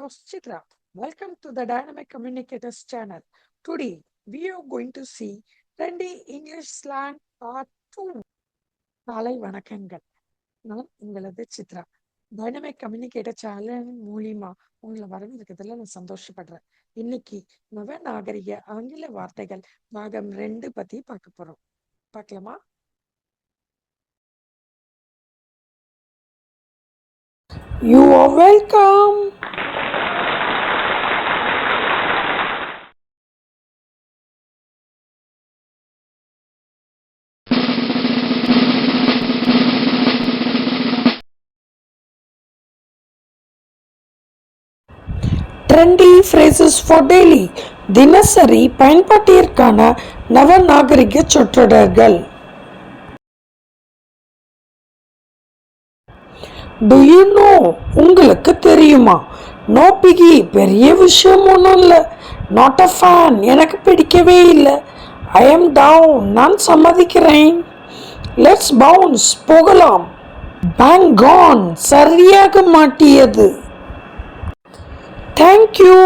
yours Chitra. Welcome to the Dynamic Communicators channel. Today we are going to see Trendy English Slang Part 2. காலை வணக்கங்கள். நான் உங்களது Chitra. Dynamic communicator channel மூலியமா உங்களை வரவேற்கிறதுல நான் சந்தோஷப்படுறேன். இன்னைக்கு நவநாகரிக ஆங்கில வார்த்தைகள் பாகம் 2 பத்தி பார்க்க போறோம். பார்க்கலாமா? You are welcome. Trendy phrases for daily தினசரி பயன்பாட்டிற்கான நவநாகரிக சொற்றொடர்கள். Do you know உங்களுக்கு தெரியுமா? நோ பிகி பெரிய விஷயம் ஒன்றும் இல்லை. நாட் அ ஃபேன் எனக்கு பிடிக்கவே இல்லை. ஐ எம் டவுன் நான் சம்மதிக்கிறேன். லெட்ஸ் பவுன்ஸ் போகலாம். பேங் ஆன் சரியாக மாட்டியது. தேங்க்யூ.